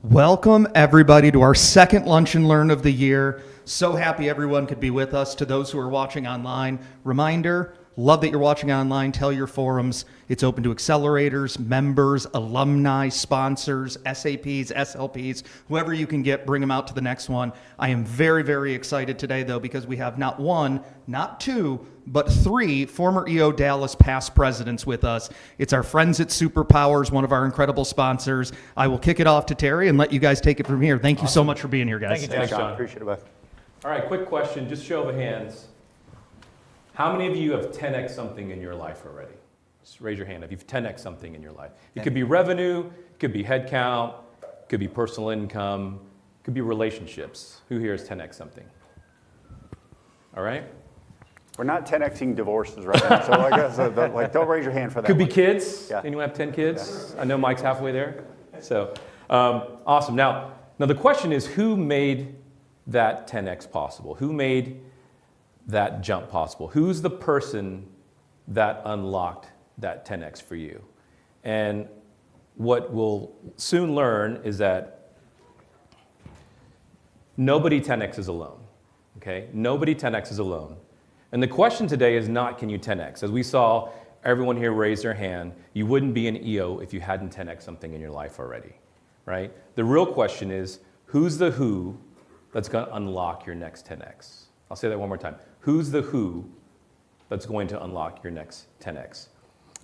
Welcome, everybody, to our second Lunch and Learn of the year. So happy everyone could be with us. To those who are watching online, reminder, love that you're watching online. Tell your forums. It's open to accelerators, members, alumni, sponsors, SAPs, SLPs, whoever you can get, bring them out to the next one. I am very, very excited today, though, because we have not one, not two, but three former EO Dallas past presidents with us. It's our friends at Superpowers, one of our incredible sponsors. I will kick it off to Terry and let you guys take it from here. Thank you so much for being here, guys. Thank you, John. Appreciate it, bud. All right, quick question, just show of hands. How many of you have 10x something in your life already? Just raise your hand if you've 10x something in your life. It could be revenue, it could be headcount, it could be personal income, it could be relationships. Who here is 10x something? All right? We're not 10xing divorces right now, so I guess, don't raise your hand for that. Could be one. kids. Yeah. Anyone have 10 kids? Yeah. I know Mike's halfway there. So, awesome. Now the question is, who made that 10x possible? Who made that jump possible? Who's the person that unlocked that 10x for you? And what we'll soon learn is that nobody 10x is alone. Okay? Nobody 10x is alone. And the question today is not, can you 10x? As we saw, everyone here raise their hand. You wouldn't be an EO if you hadn't 10x something in your life already, right? The real question is, who's the who that's going to unlock your next 10x? I'll say that one more time. Who's the who that's going to unlock your next 10x?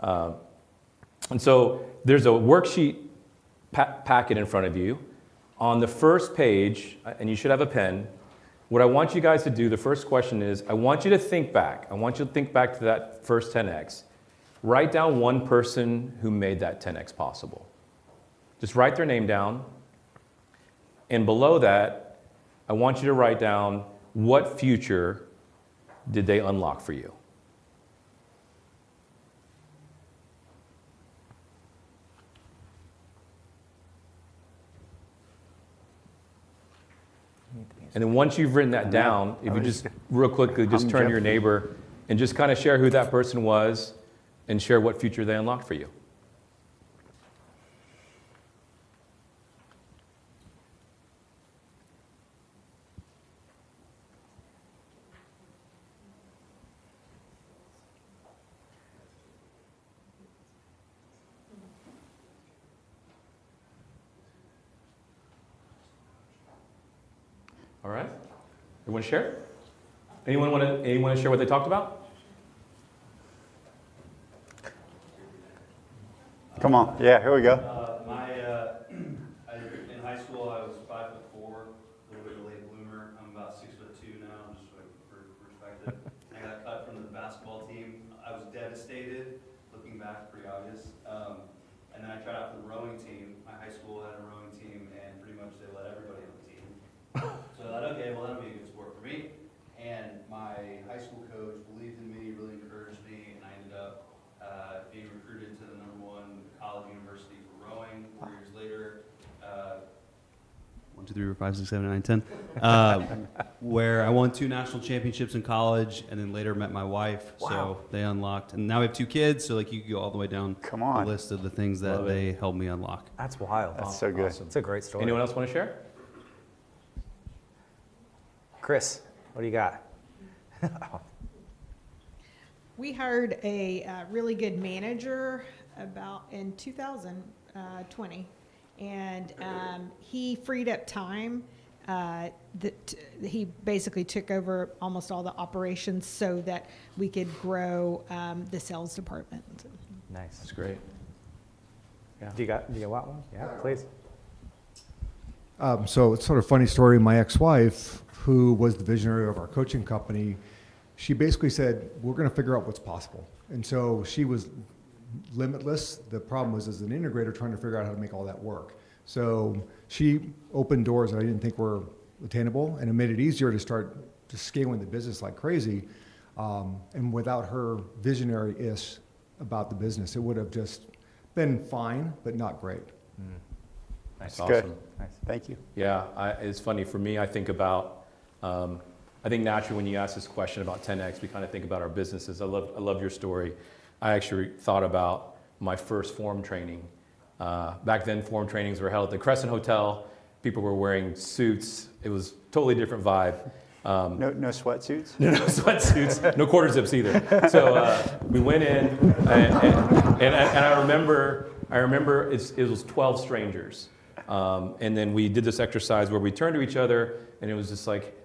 And so there's a worksheet packet in front of you. On the first page, and you should have a pen, what I want you guys to do, the first question is, I want you to think back. I want you to think back to that first 10x. Write down one person who made that 10x possible. Just write their name down. And below that, I want you to write down what future did they unlock for you. And then once you've written that down, if you just real quickly just turn to your neighbor and just kind of share who that person was and share what future they unlocked for you. All right. Everyone share? Anyone want to share what they talked about? Come on. Yeah, here we go. In high school, I was 5'4", a little bit of a late bloomer. I'm about 6'2" now, just for perspective. I got cut from the basketball team. I was devastated. Looking back, pretty obvious. And then I tried out for the rowing team. My high school had a rowing team, and pretty much they let everybody on the team. So I thought, okay, well, that'll be a good sport for me. And my high school coach believed in me, really encouraged me, and I ended up being recruited to the #1 college university for rowing. 4 years later, 1, 2, 3, 4, 5, 6, 7, 8, 9, 10. Where I won 2 national championships in college, and then later met my wife. Wow. So they unlocked, and now we have 2 kids. So like you could go all the way down Come on. the list of the things that Love it. they helped me unlock. That's wild. That's so good. It's a great story. Anyone else want to share? Chris, what do you got? We hired a really good manager about in 2020, and he freed up time. He basically took over almost all the operations so that we could grow the sales department. Nice. That's great. Yeah. Do you want one? Yeah, please. So it's sort of a funny story. My ex-wife, who was the visionary of our coaching company, she basically said, we're going to figure out what's possible. And so she was limitless. The problem was, as an integrator, trying to figure out how to make all that work. So she opened doors that I didn't think were attainable, and it made it easier to start just scaling the business like crazy. And without her visionary-ish about the business, it would have just been fine, but not great. That's Good. awesome. Nice. Thank you. Yeah, it's funny for me. I think about, I think naturally when you ask this question about 10x, we kind of think about our businesses. I love your story. I actually thought about my first form training. Back then, form trainings were held at the Crescent Hotel People were wearing suits. It was totally different vibe. No sweatsuits? No sweatsuits, no quarter zips either. So we went in, and I remember it was 12 strangers. And then we did this exercise where we turned to each other, and it was just like,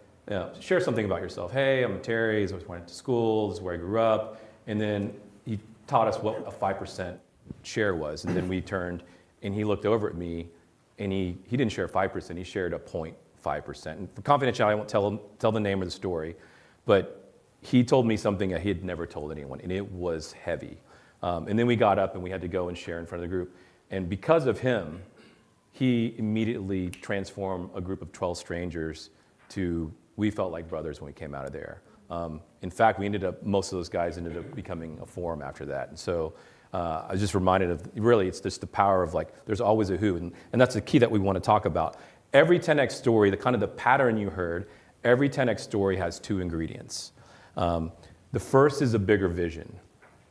share something about yourself. Hey, I'm Terry, this is where I went to school, this is where I grew up. And then he taught us what a 5% share was. And then we turned, and he looked over at me, and he didn't share 5%, he shared a 0.5%. And for confidentiality, I won't tell the name of the story, but he told me something that he had never told anyone, and it was heavy. And then we got up, and we had to go and share in front of the group. And because of him, he immediately transformed a group of 12 strangers to, we felt like brothers when we came out of there. In fact, most of those guys ended up becoming a forum after that. And so I was just reminded of, really, it's just the power of like, there's always a who. And that's the key that we want to talk about. Every 10X story, the pattern you heard, every 10X story has 2 ingredients. The first is a bigger vision.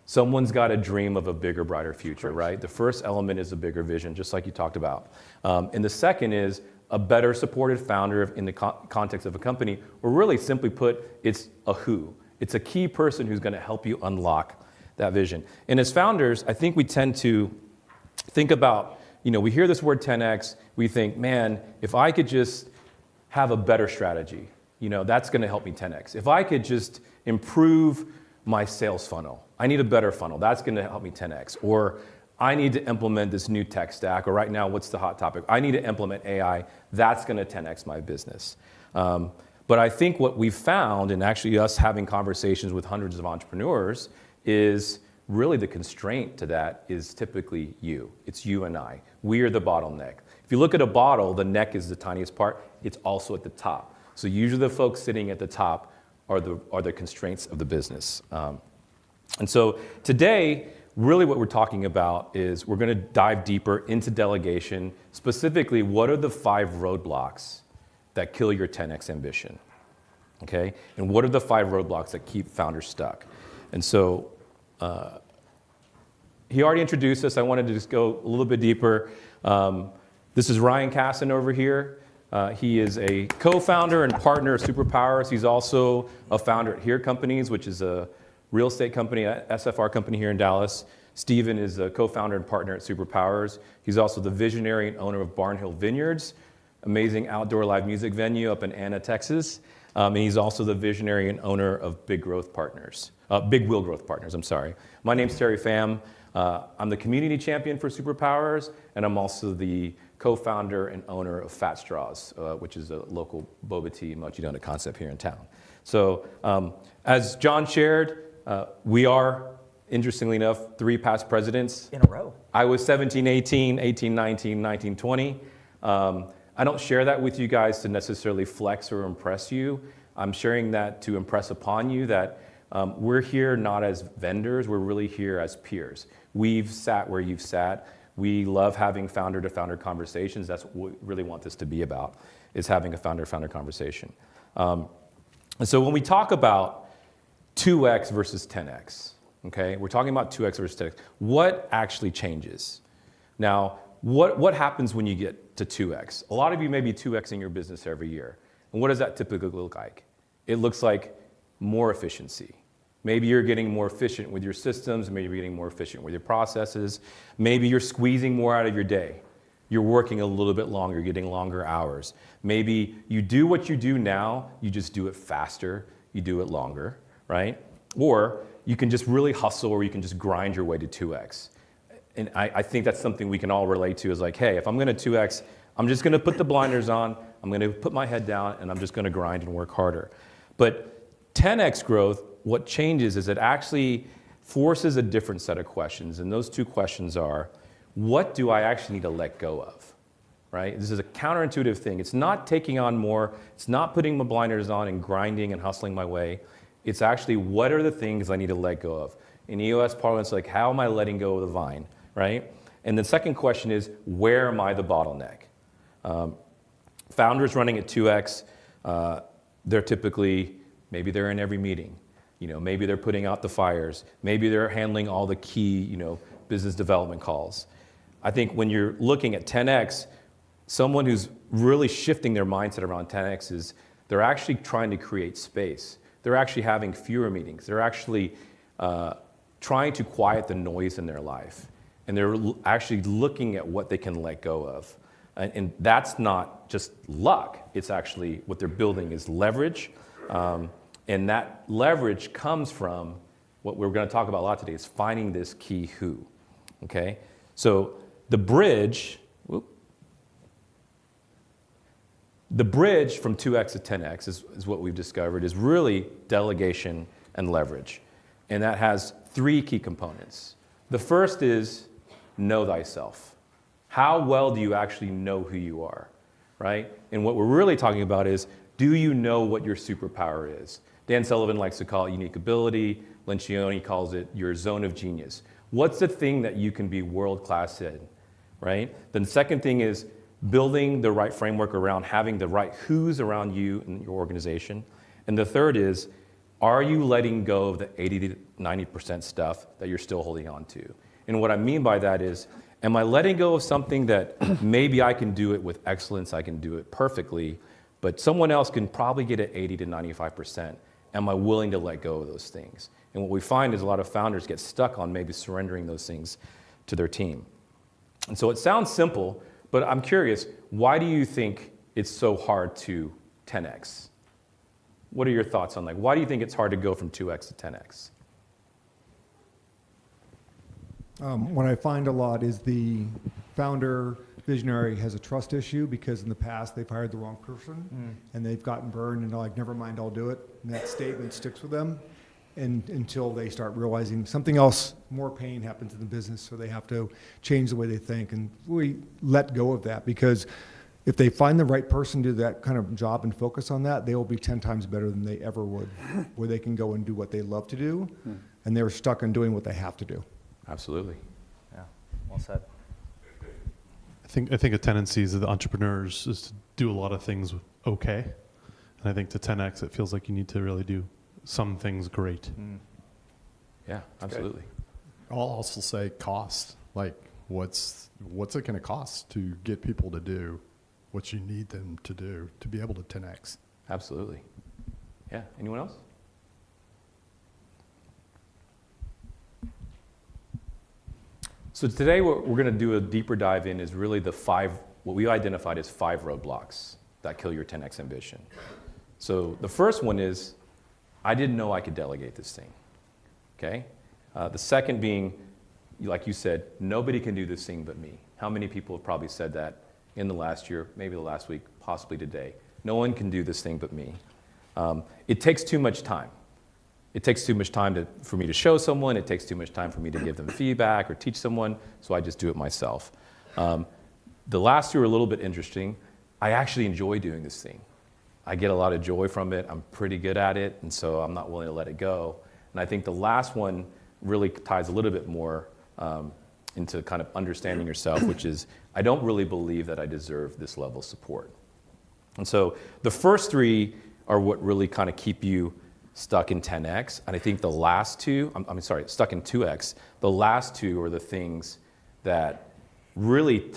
Someone's got a dream of a bigger, brighter future, right? The first element is a bigger vision, just like you talked about. And the second is a better supported founder in the context of a company, or really simply put, it's a who. It's a key person who's going to help you unlock that vision. And as founders, I think we tend to think about, we hear this word 10X, we think, man, if I could just have a better strategy, that's going to help me 10X. If I could just improve my sales funnel, I need a better funnel, that's going to help me 10X. Or I need to implement this new tech stack, or right now, what's the hot topic? I need to implement AI, that's going to 10X my business. But I think what we've found, and actually us having conversations with hundreds of entrepreneurs, is really the constraint to that is typically you. It's you and I. We are the bottleneck. If you look at a bottle, the neck is the tiniest part. It's also at the top. So usually the folks sitting at the top are the constraints of the business. And so today, really what we're talking about is we're going to dive deeper into delegation. Specifically, what are the 5 roadblocks that kill your 10X ambition? Okay? And what are the 5 roadblocks that keep founders stuck? And so he already introduced us. I wanted to just go a little bit deeper. This is Ryan Casson over here. He is a co-founder and partner of Superpowers. He's also a founder at Here Companies, which is a real estate company, a SFR company here in Dallas. Steven is a co-founder and partner at Superpowers. He's also the visionary and owner of Barnhill Vineyards, amazing outdoor live music venue up in Anna, Texas. And he's also the visionary and owner of Big Wheel Growth Partners. My name's Terry Pham. I'm the community champion for Superpowers, and I'm also the co-founder and owner of Fat Straws, which is a local boba tea mochi donut concept here in town. So as John shared, we are, interestingly enough, 3 past presidents. In a row. I was 17, 18, 18, 19, 19, 20. I don't share that with you guys to necessarily flex or impress you. I'm sharing that to impress upon you that we're here not as vendors, we're really here as peers. We've sat where you've sat. We love having founder-to-founder conversations. That's what we really want this to be about, is having a founder-to-founder conversation. And so when we talk about 2X versus 10X, okay, we're talking about 2X versus 10X. What actually changes? Now, what happens when you get to 2X? A lot of you may be 2Xing your business every year. And what does that typically look like? It looks like more efficiency. Maybe you're getting more efficient with your systems. Maybe you're getting more efficient with your processes. Maybe you're squeezing more out of your day. You're working a little bit longer, getting longer hours. Maybe you do what you do now, you just do it faster, you do it longer, right? Or you can just really hustle, or you can just grind your way to 2X. And I think that's something we can all relate to, is like, hey, if I'm going to 2X, I'm just going to put the blinders on, I'm going to put my head down, and I'm just going to grind and work harder. But 10X growth, what changes is it actually forces a different set of questions. And those 2 questions are, what do I actually need to let go of, right? This is a counterintuitive thing. It's not taking on more. It's not putting my blinders on and grinding and hustling my way. It's actually, what are the things I need to let go of? In EOS parlance, like, how am I letting go of the vine, right? And the second question is, where am I the bottleneck? Founders running at 2X, they're typically, maybe they're in every meeting. Maybe they're putting out the fires. Maybe they're handling all the key, business development calls. I think when you're looking at 10X, someone who's really shifting their mindset around 10X is they're actually trying to create space. They're actually having fewer meetings. They're actually trying to quiet the noise in their life. And they're actually looking at what they can let go of. And that's not just luck. It's actually what they're building is leverage. And that leverage comes from what we're going to talk about a lot today is finding this key who. Okay? So the bridge from 2X to 10X is what we've discovered is really delegation and leverage. And that has 3 key components. The first is know thyself. How well do you actually know who you are, right? And what we're really talking about is, do you know what your superpower is? Dan Sullivan likes to call it unique ability. Lencioni calls it your zone of genius. What's the thing that you can be world-class in, right? Then the second thing is building the right framework around having the right who's around you and your organization. And the third is, are you letting go of the 80 to 90% stuff that you're still holding on to? And what I mean by that is, am I letting go of something that maybe I can do it with excellence, I can do it perfectly, but someone else can probably get it 80 to 95%. Am I willing to let go of those things? And what we find is a lot of founders get stuck on maybe surrendering those things to their team. And so it sounds simple, but I'm curious, why do you think it's so hard to 10X? What are your thoughts on why do you think it's hard to go from 2X to 10X? What I find a lot is the founder visionary has a trust issue because in the past they've hired the wrong person and they've gotten burned and they're like, never mind, I'll do it. And that statement sticks with them until they start realizing something else, more pain happens in the business, so they have to change the way they think and really let go of that, because if they find the right person to do that kind of job and focus on that, they will be 10 times better than they ever would, where they can go and do what they love to do and they're stuck on doing what they have to do. Absolutely. Yeah, well said. I think a tendency of the entrepreneurs is to do a lot of things okay. And I think to 10X, it feels like you need to really do some things great. Yeah, absolutely. I'll also say cost. Like, what's it going to cost to get people to do what you need them to do to be able to 10X? Absolutely. Yeah, anyone else? So today what we're going to do a deeper dive in is really what we identified as 5 roadblocks that kill your 10X ambition. So the first one is, I didn't know I could delegate this thing, okay? The second being, like you said, nobody can do this thing but me. How many people have probably said that in the last year, maybe the last week, possibly today? No one can do this thing but me. It takes too much time. It takes too much time for me to show someone. It takes too much time for me to give them feedback or teach someone, so I just do it myself. The last 2 are a little bit interesting. I actually enjoy doing this thing. I get a lot of joy from it. I'm pretty good at it, and so I'm not willing to let it go. And I think the last one really ties a little bit more into kind of understanding yourself, which is, I don't really believe that I deserve this level of support. And so the first 3 are what really kind of keep you stuck in 10X, and I think the last 2, stuck in 2X, the last 2 are the things that really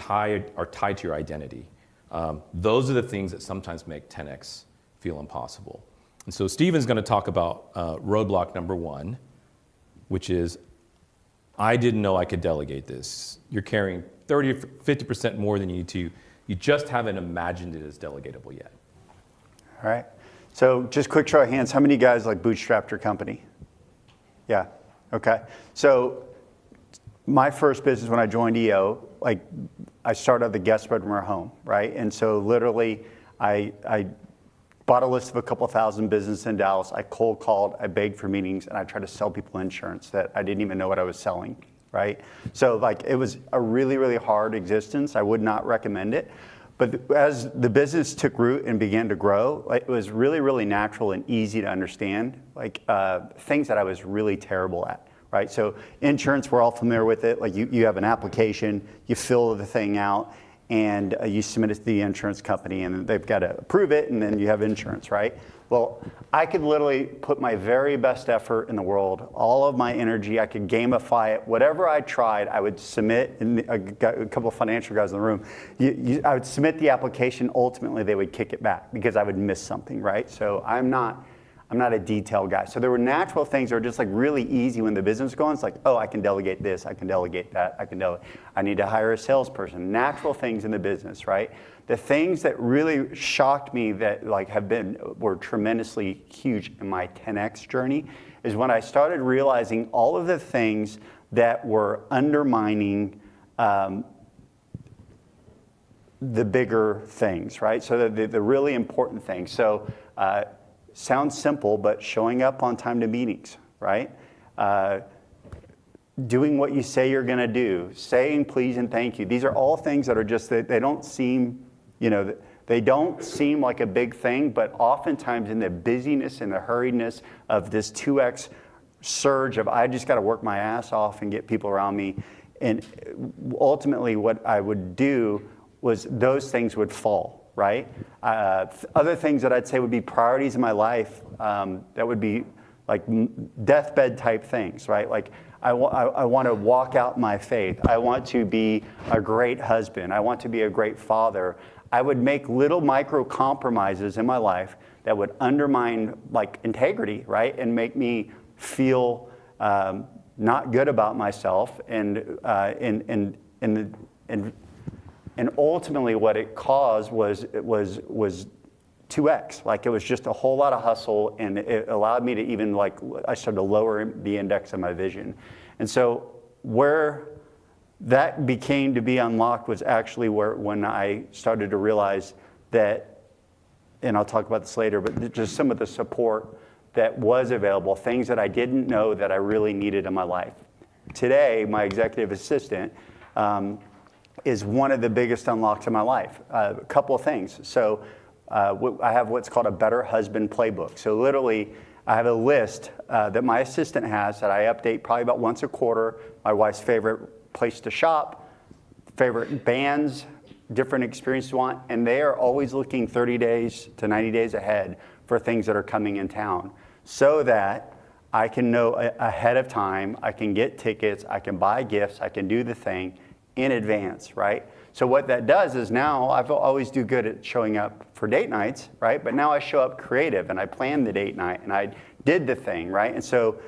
are tied to your identity. Those are the things that sometimes make 10X feel impossible. And so Stephen's going to talk about roadblock number 1, which is, I didn't know I could delegate this. You're carrying 30 or 50% more than you need to. You just haven't imagined it as delegatable yet. All right. So just quick show of hands, how many of you guys bootstrapped your company? Yeah, okay. So my first business when I joined EO, I started at the guest bedroom of our home, right? And so literally I bought a list of a couple thousand businesses in Dallas. I cold called, I begged for meetings, and I tried to sell people insurance that I didn't even know what I was selling, right? So it was a really, really hard existence. I would not recommend it. But as the business took root and began to grow, it was really, really natural and easy to understand, things that I was really terrible at, right? So insurance, we're all familiar with it. You have an application, you fill the thing out, and you submit it to the insurance company, and they've got to approve it, and then you have insurance, right? Well, I could literally put my very best effort in the world, all of my energy, I could gamify it. Whatever I tried, I would submit, and I got a couple of financial guys in the room, I would submit the application, ultimately they would kick it back because I would miss something, right? So I'm not a detail guy. So there were natural things that were just like really easy when the business was going. It's like, oh, I can delegate this, I can delegate that, I need to hire a salesperson. Natural things in the business, right? The things that really shocked me that like were tremendously huge in my 10X journey is when I started realizing all of the things that were undermining the bigger things, right? So the really important things. So sounds simple, but showing up on time to meetings, right? Doing what you say you're going to do, saying please and thank you. These are all things that are just, they don't seem, they don't seem like a big thing, but oftentimes in the busyness and the hurriedness of this 2X surge of I just got to work my ass off and get people around me. And ultimately what I would do was those things would fall, right? Other things that I'd say would be priorities in my life that would be like deathbed type things, right? Like I want to walk out my faith. I want to be a great husband. I want to be a great father. I would make little micro compromises in my life that would undermine like integrity, right? And make me feel not good about myself. And ultimately what it caused was 2X. Like it was just a whole lot of hustle, and it allowed me to even like, I started to lower the index of my vision. And so where that became to be unlocked was actually when I started to realize that, and I'll talk about this later, but just some of the support that was available, things that I didn't know that I really needed in my life. Today, my executive assistant is one of the biggest unlocks in my life. A couple of things. So I have what's called a Better Husband Playbook. So literally, I have a list that my assistant has that I update probably about once a quarter. My wife's favorite place to shop, favorite bands, different experiences you want, and they are always looking 30 days to 90 days ahead for things that are coming in town so that I can know ahead of time, I can get tickets, I can buy gifts, I can do the thing in advance, right? So what that does is now I always do good at showing up for date nights, right? But now I show up creative and I plan the date night and I did the thing, right? And so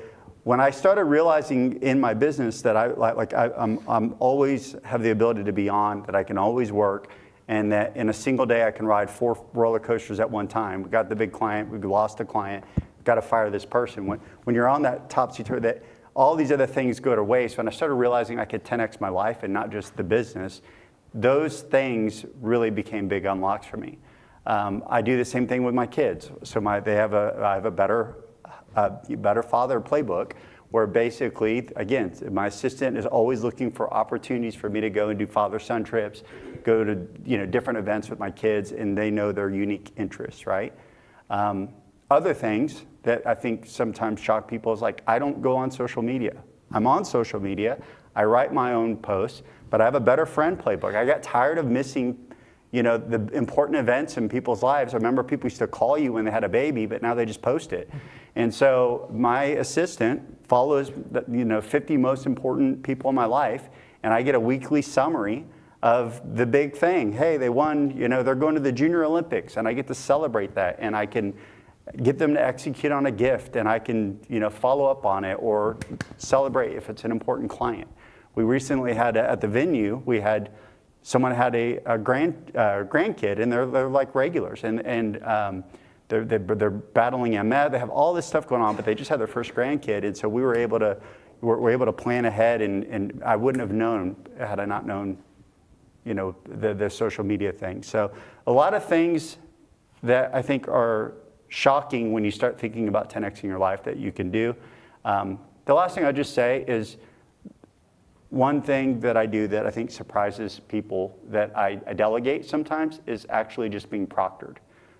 when I started realizing in my business that I'm always have the ability to be on, that I can always work, and that in a single day I can ride 4 roller coasters at one time. We got the big client, we lost a client, got to fire this person. When you're on that topsy-turvy, that all these other things go to waste. When I started realizing I could 10X my life and not just the business, those things really became big unlocks for me. I do the same thing with my kids. So I have a better father playbook where basically, again, my assistant is always looking for opportunities for me to go and do father-son trips, go to different events with my kids, and they know their unique interests, right? Other things that I think sometimes shock people is like, I don't go on social media. I'm on social media, I write my own posts, but I have a better friend playbook. I got tired of missing the important events in people's lives. I remember people used to call you when they had a baby, but now they just post it. And so my assistant follows the 50 most important people in my life, and I get a weekly summary of the big thing. Hey, they won, they're going to the Junior Olympics, and I get to celebrate that, and I can get them to execute on a gift, and I can follow up on it or celebrate if it's an important client. We recently had at the venue, someone had a grandkid, and they're like regulars, and they're battling MS. They have all this stuff going on, but they just had their first grandkid, and so we were able to plan ahead, and I wouldn't have known had I not known, the social media thing. So a lot of things that I think are shocking when you start thinking about 10Xing your life that you can do. The last thing I'll just say is, one thing that I do that I think surprises people that I delegate sometimes is actually just being proctored,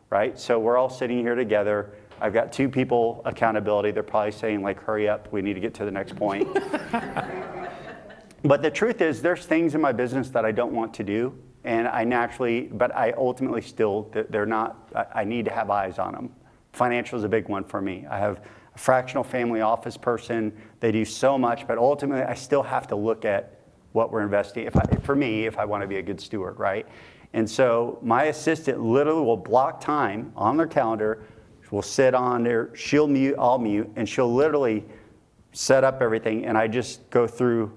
right? So we're all sitting here together. I've got 2 people accountability. They're probably saying like, hurry up, we need to get to the next point. But the truth is there's things in my business that I don't want to do, And but I ultimately still, they're not, I need to have eyes on them. Financial is a big one for me. I have a fractional family office person. They do so much, but ultimately I still have to look at what we're investing, if I want to be a good steward, right? And so my assistant literally will block time on their calendar, will sit on there, she'll mute, I'll mute, and she'll literally set up everything, and I just go through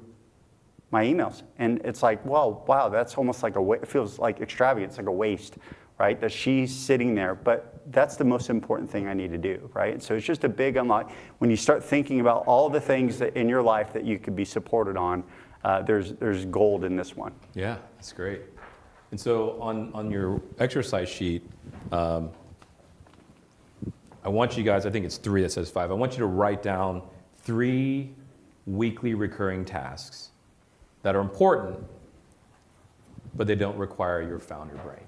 my emails. And it's like, well, wow, that's almost like it feels like extravagant, it's like a waste, right? That she's sitting there, but that's the most important thing I need to do, right? And so it's just a big unlock. When you start thinking about all the things that in your life that you could be supported on, there's gold in this one. Yeah, that's great. And so on your exercise sheet, I want you guys, I think it's 3 that says 5. I want you to write down 3 weekly recurring tasks that are important, but they don't require your founder brain.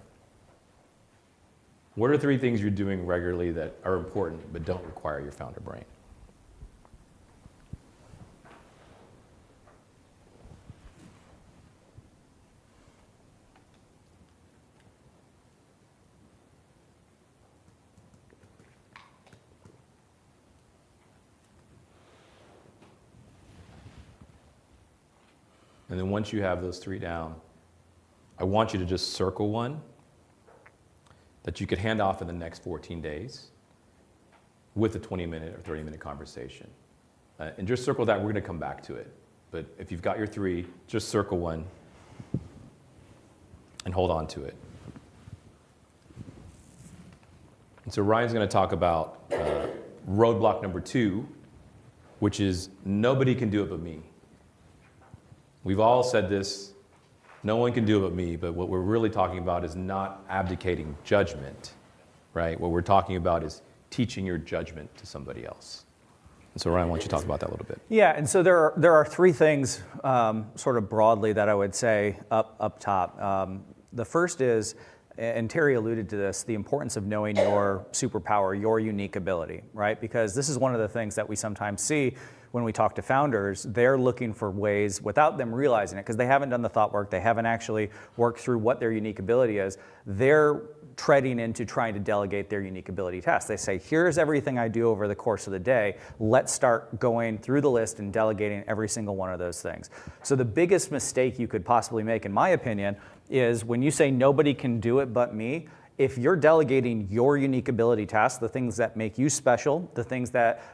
What are 3 things you're doing regularly that are important but don't require your founder brain? And then once you have those 3 down, I want you to just circle one that you could hand off in the next 14 days with a 20-minute or 30-minute conversation. And just circle that. We're going to come back to it. But if you've got your 3, just circle one and hold on to it. And so Ryan's going to talk about roadblock number 2, which is nobody can do it but me. We've all said this, no one can do it but me, but what we're really talking about is not abdicating judgment, right? What we're talking about is teaching your judgment to somebody else. And so Ryan, why don't you talk about that a little bit? Yeah, and so there are 3 things sort of broadly that I would say up top. The first is, and Terry alluded to this, the importance of knowing your superpower, your unique ability, right? Because this is one of the things that we sometimes see when we talk to founders. They're looking for ways, without them realizing it, because they haven't done the thought work, they haven't actually worked through what their unique ability is, they're treading into trying to delegate their unique ability tasks. They say, here's everything I do over the course of the day, let's start going through the list and delegating every single one of those things. So the biggest mistake you could possibly make, in my opinion, is when you say nobody can do it but me. If you're delegating your unique ability tasks, the things that make you special, the things that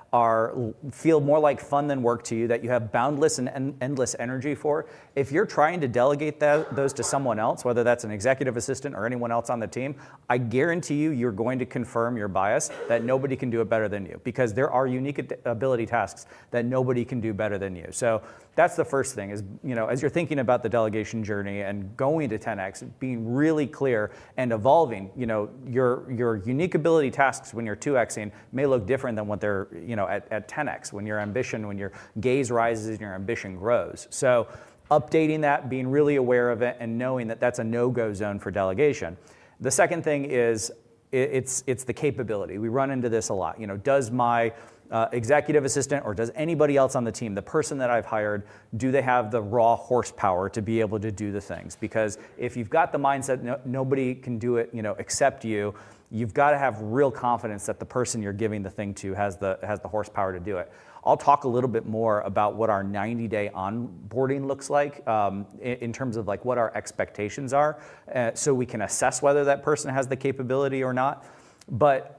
feel more like fun than work to you, that you have boundless and endless energy for, if you're trying to delegate those to someone else, whether that's an executive assistant or anyone else on the team, I guarantee you're going to confirm your bias that nobody can do it better than you, because there are unique ability tasks that nobody can do better than you. So that's the first thing is, as you're thinking about the delegation journey and going to 10X, being really clear and evolving, your unique ability tasks when you're 2Xing may look different than what they're, at 10X, when your gaze rises and your ambition grows. So updating that, being really aware of it, and knowing that that's a no-go zone for delegation. The second thing is it's the capability. We run into this a lot. Does my executive assistant or does anybody else on the team, the person that I've hired, do they have the raw horsepower to be able to do the things? Because if you've got the mindset nobody can do it, except you've got to have real confidence that the person you're giving the thing to has the horsepower to do it. I'll talk a little bit more about what our 90-day onboarding looks like in terms of like what our expectations are, so we can assess whether that person has the capability or not. But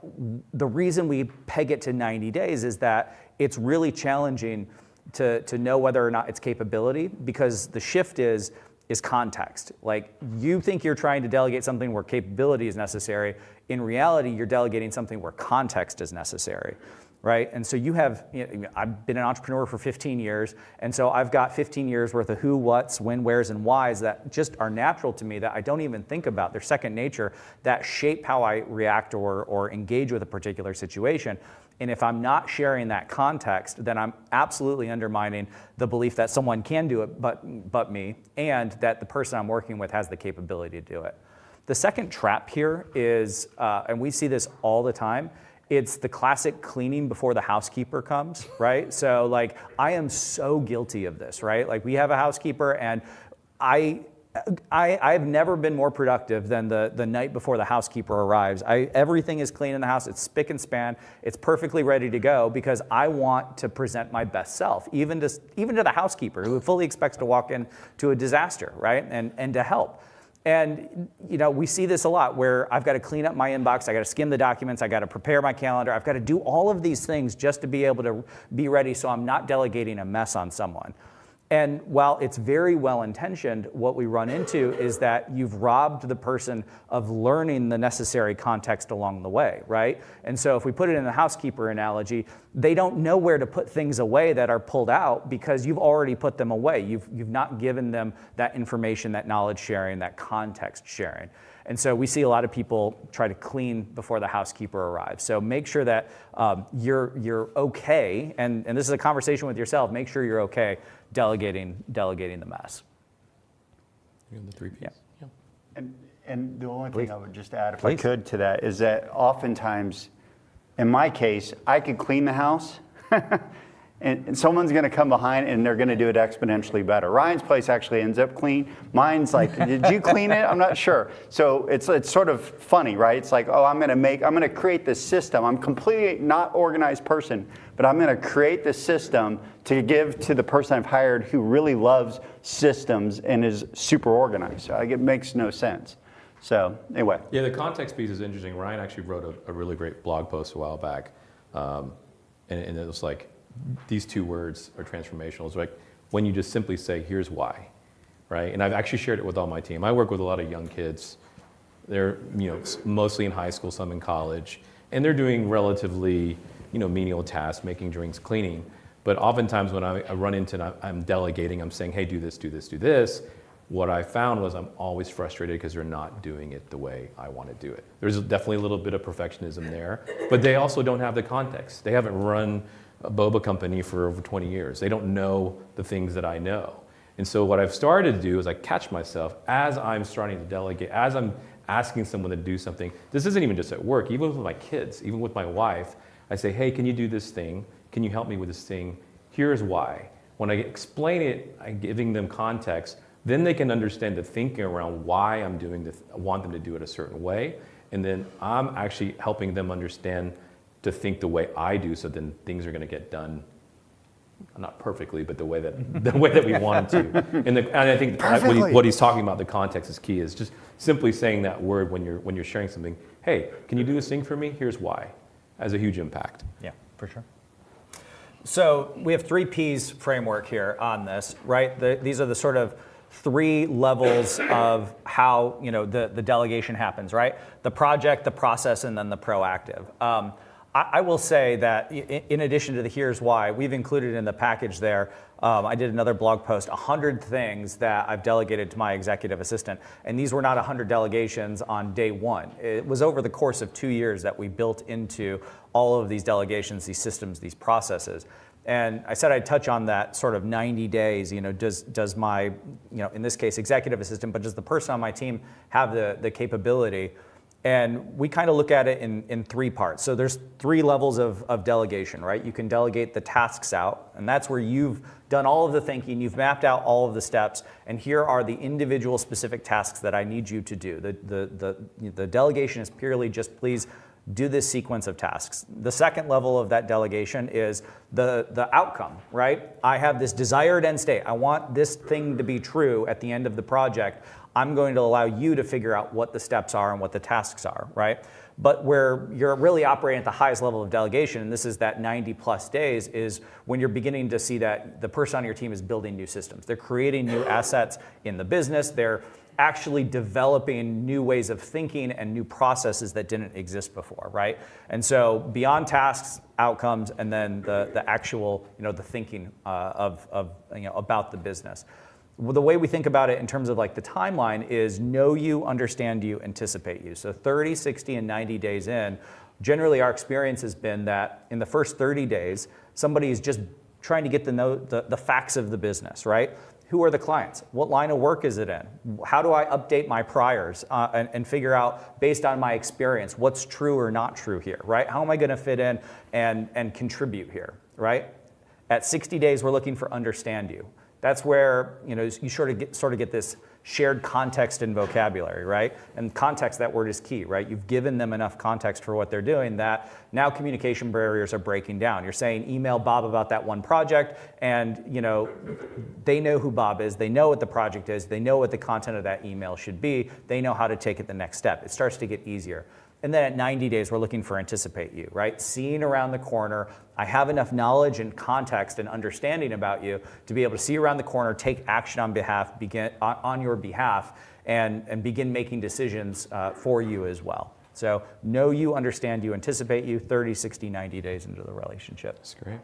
the reason we peg it to 90 days is that it's really challenging to know whether or not it's capability, because the shift is context. Like, you think you're trying to delegate something where capability is necessary. In reality, you're delegating something where context is necessary, right? And so I've been an entrepreneur for 15 years, and so I've got 15 years worth of who, what's, when, where's, and why's that just are natural to me, that I don't even think about. They're second nature, that shape how I react or engage with a particular situation. And if I'm not sharing that context, then I'm absolutely undermining the belief that someone can do it but me, and that the person I'm working with has the capability to do it. The second trap here is, and we see this all the time, it's the classic cleaning before the housekeeper comes, right? So like, I am so guilty of this, right? Like, we have a housekeeper, and I I've never been more productive than the night before the housekeeper arrives. Everything is clean in the house. It's spick and span. It's perfectly ready to go because I want to present my best self, even to the housekeeper who fully expects to walk into a disaster, right? And to help. And we see this a lot where I've got to clean up my inbox, I got to skim the documents, I got to prepare my calendar, I've got to do all of these things just to be able to be ready so I'm not delegating a mess on someone. And while it's very well intentioned, what we run into is that you've robbed the person of learning the necessary context along the way, right? And so if we put it in the housekeeper analogy, they don't know where to put things away that are pulled out because you've already put them away. You've not given them that information, that knowledge sharing, that context sharing. And so we see a lot of people try to clean before the housekeeper arrives. So make sure that you're okay, and this is a conversation with yourself, make sure you're okay delegating the mess. The 3 Ps. Yeah. And the only thing I would just add, if Please. I could, to that is that oftentimes, in my case, I could clean the house, and someone's going to come behind and they're going to do it exponentially better. Ryan's place actually ends up clean. Mine's like, did you clean it? I'm not sure. So it's sort of funny, right? It's like, oh, I'm going to create this system. I'm completely not organized person, but I'm going to create this system to give to the person I've hired who really loves systems and is super organized. So it makes no sense. So anyway. Yeah, the context piece is interesting. Ryan actually wrote a really great blog post a while back, and it was like, these 2 words are transformational. It's like when you just simply say, here's why, right? And I've actually shared it with all my team. I work with a lot of young kids. They're mostly in high school, some in college, and they're doing relatively menial tasks, making drinks, cleaning. But oftentimes when I run into and I'm delegating, I'm saying, hey, do this, do this, do this. What I found was I'm always frustrated because they're not doing it the way I want to do it. There's definitely a little bit of perfectionism there, but they also don't have the context. They haven't run a boba company for over 20 years. They don't know the things that I know. And so what I've started to do is I catch myself as I'm starting to delegate, as I'm asking someone to do something. This isn't even just at work, even with my kids, even with my wife. I say, hey, can you do this thing? Can you help me with this thing? Here's why. When I explain it, I'm giving them context, then they can understand the thinking around why I'm doing this. I want them to do it a certain way. And then I'm actually helping them understand to think the way I do, so then things are going to get done, not perfectly, but the way that we want them to. And I think what he's talking about, the context is key, is just simply saying that word when you're sharing something. Hey, can you do this thing for me? Here's why. Has a huge impact. Yeah, for sure. So we have 3 Ps framework here on this, right? These are the sort of 3 levels of how the delegation happens, right? The project, the process, and then the proactive. I will say that in addition to the here's why, we've included in the package there, I did another blog post, 100 things that I've delegated to my executive assistant. And these were not 100 delegations on day 1. It was over the course of 2 years that we built into all of these delegations, these systems, these processes. And I said I'd touch on that sort of 90 days, does my, in this case, executive assistant, but does the person on my team have the capability? And we kind of look at it in 3 parts. So there's 3 levels of delegation, right? You can delegate the tasks out, and that's where you've done all of the thinking, you've mapped out all of the steps, and here are the individual specific tasks that I need you to do. The delegation is purely just please do this sequence of tasks. The second level of that delegation is the outcome, right? I have this desired end state. I want this thing to be true at the end of the project. I'm going to allow you to figure out what the steps are and what the tasks are, right? But where you're really operating at the highest level of delegation, and this is that 90 plus days, is when you're beginning to see that the person on your team is building new systems. They're creating new assets in the business. They're actually developing new ways of thinking and new processes that didn't exist before, right? And so beyond tasks, outcomes, and then the actual, the thinking about the business. Well, the way we think about it in terms of like the timeline is know you, understand you, anticipate you. So 30, 60, and 90 days in, generally our experience has been that in the first 30 days, somebody is just trying to get to know the facts of the business, right? Who are the clients? What line of work is it in? How do I update my priors and figure out, based on my experience, what's true or not true here, right? How am I gonna fit in and contribute here, right? At 60 days, we're looking for understand you. That's where you sort of get this shared context and vocabulary, right? And context, that word is key, right? You've given them enough context for what they're doing that now communication barriers are breaking down. You're saying email Bob about that one project, and they know who Bob is, they know what the project is, they know what the content of that email should be, they know how to take it the next step. It starts to get easier. And then at 90 days, we're looking for anticipate you, right? Seeing around the corner, I have enough knowledge and context and understanding about you to be able to see around the corner, take action on your behalf, and begin making decisions for you as well. So know you, understand you, anticipate you 30, 60, 90 days into the relationship. That's great.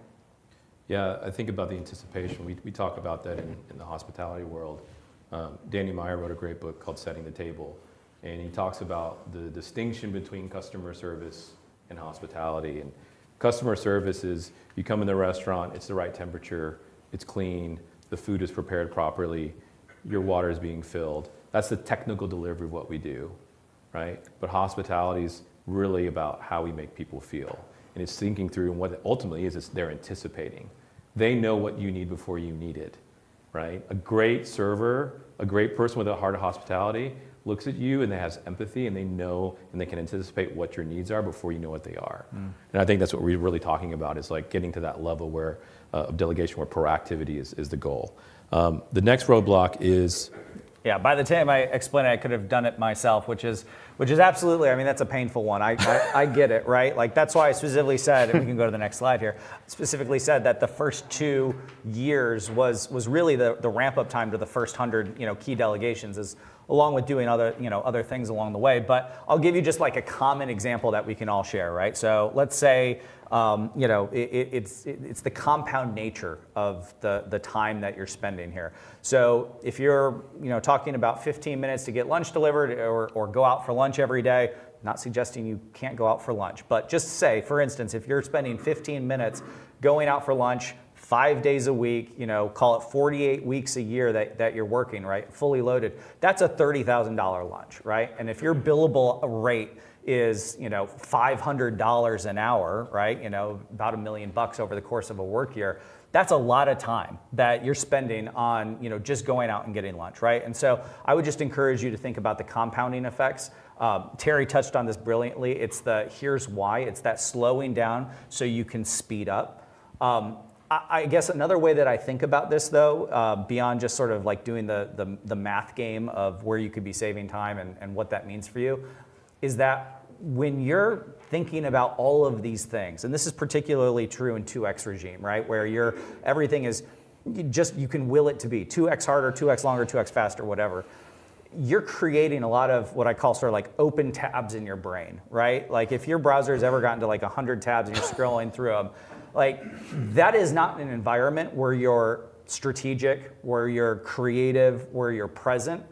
Yeah, I think about the anticipation. We talk about that in the hospitality world. Danny Meyer wrote a great book called Setting the Table. And he talks about the distinction between customer service and hospitality. And customer service is you come in the restaurant, it's the right temperature, it's clean, the food is prepared properly, your water is being filled. That's the technical delivery of what we do, right? But hospitality is really about how we make people feel. And it's thinking through, and what it ultimately is they're anticipating. They know what you need before you need it, right? A great server, a great person with a heart of hospitality looks at you and they has empathy, and they know and they can anticipate what your needs are before you know what they are. And I think that's what we're really talking about, is like getting to that level where of delegation, where proactivity is the goal. The next roadblock is... Yeah, by the time I explain it, I could have done it myself, which is absolutely, I mean, that's a painful one. I get it, right? Like, that's why I specifically said, and we can go to the next slide here, specifically said that the first 2 years was really the ramp up time to the first 100, key delegations, is along with doing other things along the way. But I'll give you just like a common example that we can all share, right? So let's say, it's the compound nature of the time that you're spending here. So if you're talking about 15 minutes to get lunch delivered, or go out for lunch every day, not suggesting you can't go out for lunch, but just say, for instance, if you're spending 15 minutes going out for lunch 5 days a week, call it 48 weeks a year that you're working, right, fully loaded, that's a $30,000 lunch, right? And if your billable rate is $500 an hour, right? About $1 million over the course of a work year. That's a lot of time that you're spending on just going out and getting lunch, right? And so I would just encourage you to think about the compounding effects. Terry touched on this brilliantly. It's the here's why. It's that slowing down so you can speed up. I guess another way that I think about this, though, beyond just sort of like doing the math game of where you could be saving time and what that means for you, is that when you're thinking about all of these things, and this is particularly true in 2X regime, right, where everything is you can will it to be 2X harder, 2X longer, 2X faster, whatever. You're creating a lot of what I call sort of like open tabs in your brain, right? Like if your browser has ever gotten to like 100 tabs and you're scrolling through them, like that is not an environment where you're strategic, where you're creative, where you're present,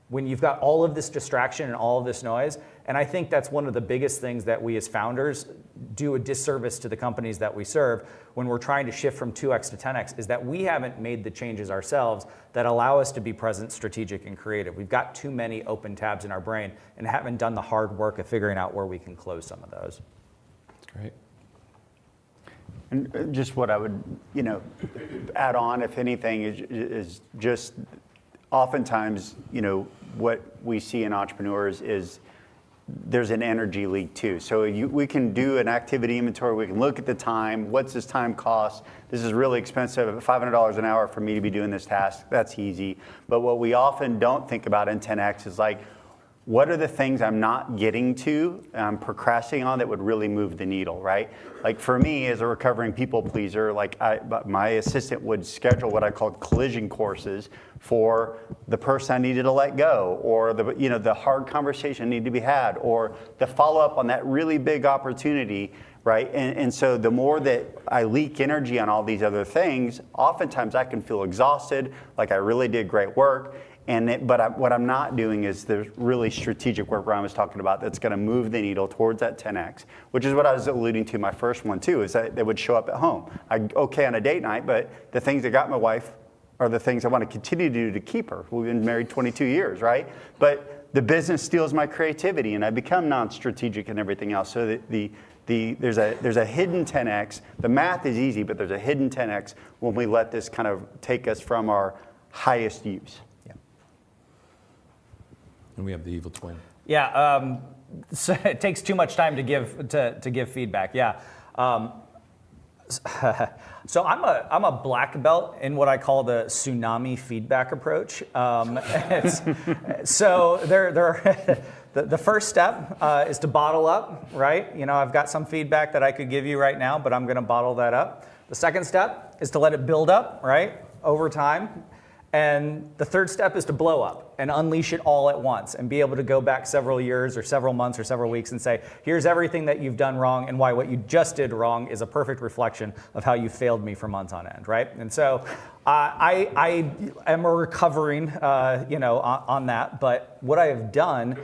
when you've got all of this distraction and all of this noise. And I think that's one of the biggest things that we as founders do a disservice to the companies that we serve when we're trying to shift from 2X to 10X, is that we haven't made the changes ourselves that allow us to be present, strategic, and creative. We've got too many open tabs in our brain and haven't done the hard work of figuring out where we can close some of those. That's great. And just what I would, add on, if anything, is just oftentimes, what we see in entrepreneurs is there's an energy leak too. So we can do an activity inventory. We can look at the time. What's this time cost? This is really expensive. $500 an hour for me to be doing this task. That's easy. But what we often don't think about in 10X is like, what are the things I'm not getting to, I'm procrastinating on that would really move the needle, right? Like for me, as a recovering people pleaser, like my assistant would schedule what I called collision courses for the person I needed to let go, or the hard conversation needed to be had, or the follow up on that really big opportunity, right? And so the more that I leak energy on all these other things, oftentimes I can feel exhausted, like I really did great work. But what I'm not doing is the really strategic work Ryan was talking about that's going to move the needle towards that 10X, which is what I was alluding to my first one too, is that they would show up at home. Okay on a date night, but the things that got my wife are the things I want to continue to do to keep her. We've been married 22 years, right? But the business steals my creativity and I become non-strategic and everything else. So there's a hidden 10X. The math is easy, but there's a hidden 10X when we let this kind of take us from our highest use. And we have the evil twin. Yeah, so it takes too much time to give feedback. Yeah. So I'm a black belt in what I call the tsunami feedback approach. So the first step is to bottle up, right? You know, I've got some feedback that I could give you right now, but I'm going to bottle that up. The second step is to let it build up, right, over time. And the third step is to blow up and unleash it all at once and be able to go back several years or several months or several weeks and say, here's everything that you've done wrong and why what you just did wrong is a perfect reflection of how you failed me for months on end, right? And so I am recovering, on that. But what I have done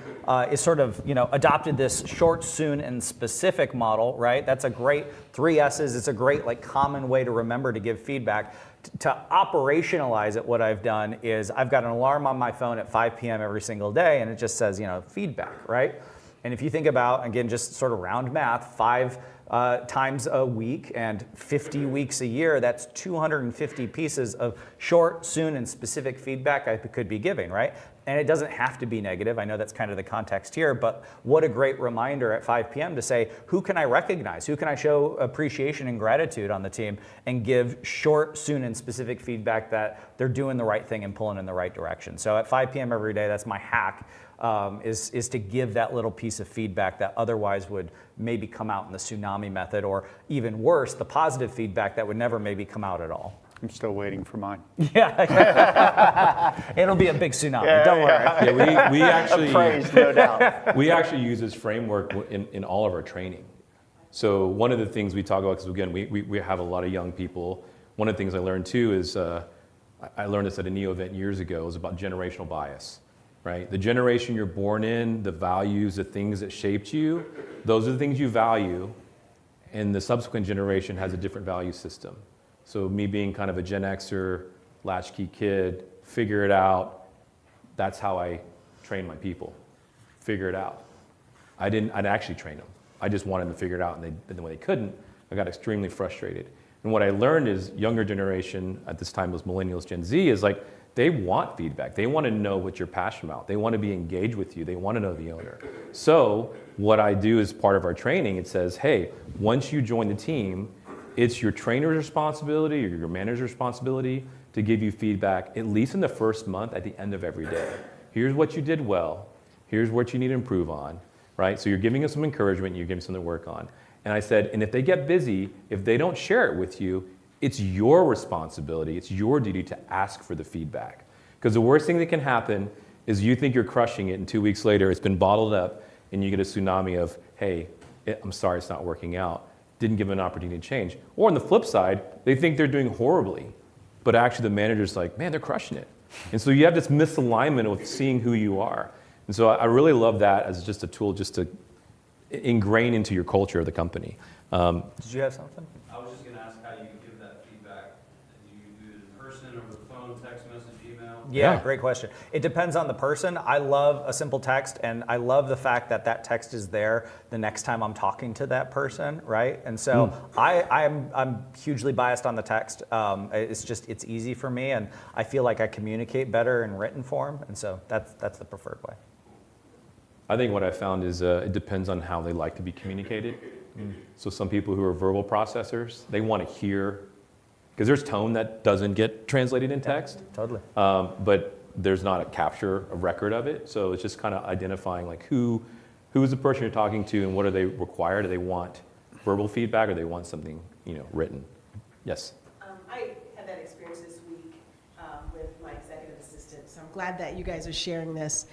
is sort of, adopted this short, soon, and specific model, right? That's a great 3 S's. It's a great, common way to remember to give feedback. To operationalize it, what I've done is I've got an alarm on my phone at 5 p.m. every single day, and it just says, feedback, right? And if you think about, again, just sort of round math, 5 times a week and 50 weeks a year, that's 250 pieces of short, soon, and specific feedback I could be giving, right? And it doesn't have to be negative. I know that's kind of the context here, but what a great reminder at 5 p.m. to say, who can I recognize? Who can I show appreciation and gratitude on the team and give short, soon, and specific feedback that they're doing the right thing and pulling in the right direction. So at 5 p.m. every day, that's my hack, is to give that little piece of feedback that otherwise would maybe come out in the tsunami method, or even worse, the positive feedback that would never maybe come out at all. I'm still waiting for mine. Yeah, it'll be a big tsunami. Don't worry. Yeah, we actually Praise, no doubt. we actually use this framework in all of our training. So one of the things we talk about, because again, we have a lot of young people. One of the things I learned too is, I learned this at a NEO event years ago, is about generational bias, right? The generation you're born in, the values, the things that shaped you, those are the things you value, and the subsequent generation has a different value system. So me being kind of a Gen Xer, latchkey kid, figure it out, that's how I train my people. Figure it out. I'd actually train them. I just wanted them to figure it out, and when they couldn't, I got extremely frustrated. And what I learned is younger generation, at this time was millennials, Gen Z, is like, they want feedback. They want to know what you're passionate about. They want to be engaged with you. They want to know the owner. So what I do as part of our training, it says, hey, once you join the team, it's your trainer's responsibility or your manager's responsibility to give you feedback, at least in the first month, at the end of every day. Here's what you did well. Here's what you need to improve on, right? So you're giving us some encouragement, you're giving something to work on. And I said, and if they get busy, if they don't share it with you, it's your responsibility, it's your duty to ask for the feedback. Because the worst thing that can happen is you think you're crushing it, and 2 weeks later it's been bottled up, and you get a tsunami of, hey, I'm sorry it's not working out. Didn't give them an opportunity to change. Or on the flip side, they think they're doing horribly, but actually the manager's like, man, they're crushing it. And so you have this misalignment with seeing who you are. And so I really love that as just a tool just to ingrain into your culture of the company. Did you have something? I was just going to ask how you give that feedback. Do you do it in person, over the phone, text message, email? Yeah, great question. It depends on the person. I love a simple text, and I love the fact that that text is there the next time I'm talking to that person, right? And so I'm hugely biased on the text. It's easy for me, and I feel like I communicate better in written form, and so that's the preferred way. I think what I found is it depends on how they like to be communicated. So some people who are verbal processors, they want to hear, because there's tone that doesn't get translated in text. Totally. But there's not a record of it. So it's just kind of identifying like who is the person you're talking to, and what are they required? Do they want verbal feedback, or they want something written? Yes. I had that experience this week with my executive assistant, so I'm glad that you guys are sharing this.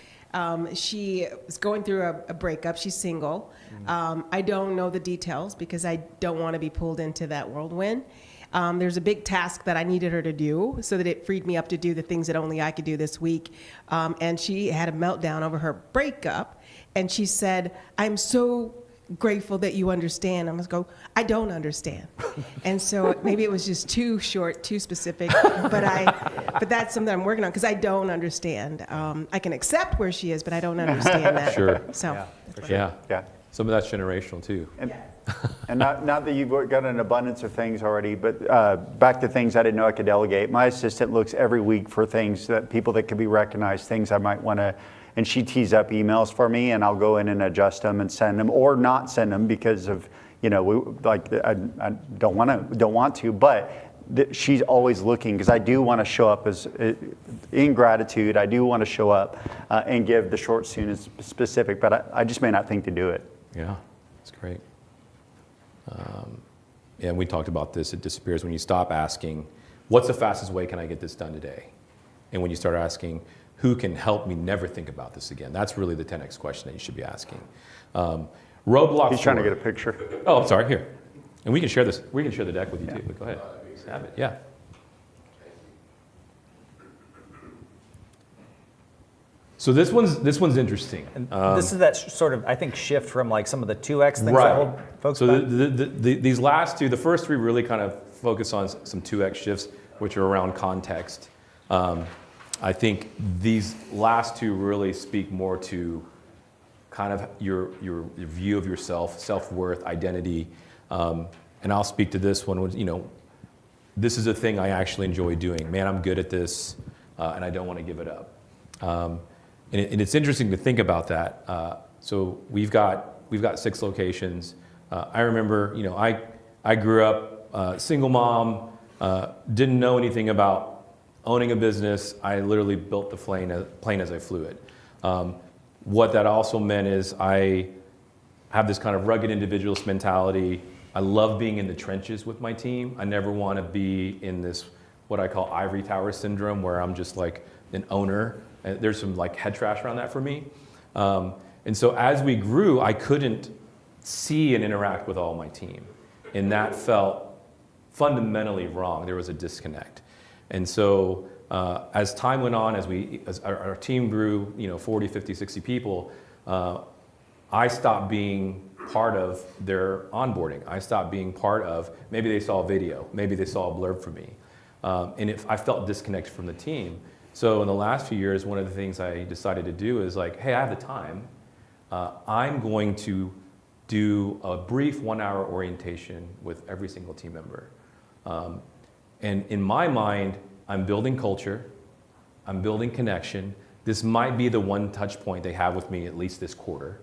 She was going through a breakup. She's single. I don't know the details because I don't want to be pulled into that whirlwind. There's a big task that I needed her to do so that it freed me up to do the things that only I could do this week. And she had a meltdown over her breakup. And she said, I'm so grateful that you understand. I must go, I don't understand. And so maybe it was just too short, too specific, but that's something I'm working on because I don't understand. I can accept where she is, but I don't understand that. Sure. So, Yeah. Some of that's generational too. And not that you've got an abundance of things already, but back to things I didn't know I could delegate. My assistant looks every week for things that people that can be recognized, things I might want to and she tees up emails for me, and I'll go in and adjust them and send them, or not send them because of, I don't want to, but she's always looking, because I do want to show up as in gratitude. I do want to show up and give the short, soon, and specific, but I just may not think to do it. Yeah, that's great. And we talked about this. It disappears when you stop asking, what's the fastest way can I get this done today? And when you start asking, who can help me never think about this again? That's really the 10X question that you should be asking. Roadblocks. He's trying to get a picture. Oh, I'm sorry. Here. And we can share this. We can share the deck with you too. But go ahead. Have it. Yeah. So this one's interesting. And this is that sort of, I think, shift from like some of the 2X things right. that hold folks so back. These last two, the first three really kind of focus on some 2X shifts, which are around context. I think these last two really speak more to kind of your view of yourself, self-worth, identity. And I'll speak to this one. This is a thing I actually enjoy doing. Man, I'm good at this, and I don't want to give it up. And it's interesting to think about that. So we've got 6 locations. I remember, I grew up single mom, didn't know anything about owning a business. I literally built the plane as I flew it. What that also meant is I have this kind of rugged individualist mentality. I love being in the trenches with my team. I never want to be in this, what I call ivory tower syndrome, where I'm just like an owner. There's some like head trash around that for me. And so as we grew, I couldn't see and interact with all my team. And that felt fundamentally wrong. There was a disconnect. And so as time went on, as our team grew, 40, 50, 60 people, I stopped being part of their onboarding. I stopped being part of, maybe they saw a video, maybe they saw a blurb from me. And if I felt disconnected from the team. So in the last few years, one of the things I decided to do is like, hey, I have the time. I'm going to do a brief 1-hour orientation with every single team member. And in my mind, I'm building culture, I'm building connection. This might be the one touch point they have with me at least this quarter.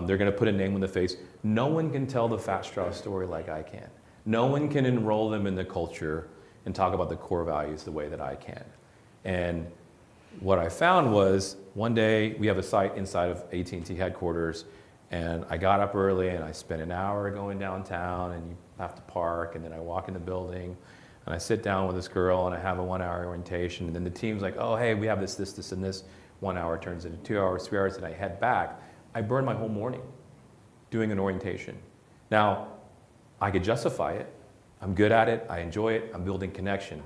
They're gonna put a name on the face. No one can tell the Fat Straw story like I can. No one can enroll them in the culture and talk about the core values the way that I can. And what I found was, one day we have a site inside of AT&T headquarters, and I got up early and I spent an hour going downtown, and you have to park, and then I walk in the building, and I sit down with this girl, and I have a 1-hour orientation, and then the team's like, oh, hey, we have this, and this. 1 hour turns into 2 hours, 3 hours, and I head back. I burned my whole morning doing an orientation. Now, I could justify it. I'm good at it, I enjoy it, I'm building connection.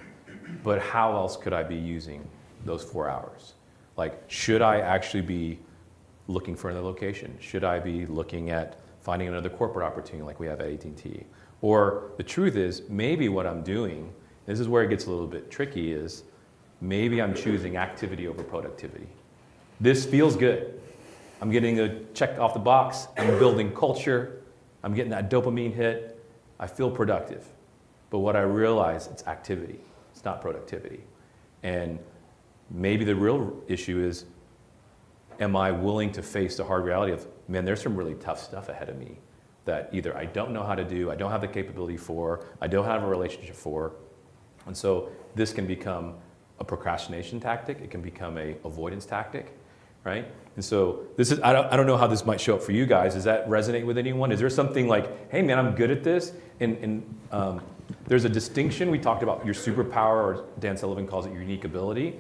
But how else could I be using those 4 hours? Like, should I actually be looking for another location? Should I be looking at finding another corporate opportunity like we have at AT&T? Or the truth is, maybe what I'm doing, this is where it gets a little bit tricky, is maybe I'm choosing activity over productivity. This feels good. I'm getting a check off the box, I'm building culture, I'm getting that dopamine hit, I feel productive. But what I realize, it's activity, it's not productivity. And maybe the real issue is, am I willing to face the hard reality of, man, there's some really tough stuff ahead of me that either I don't know how to do, I don't have the capability for, I don't have a relationship for. And so this can become a procrastination tactic, it can become a avoidance tactic, right? And so this is, I don't know how this might show up for you guys. Does that resonate with anyone? Is there something like, hey man, I'm good at this, and there's a distinction. We talked about your superpower, or Dan Sullivan calls it your unique ability.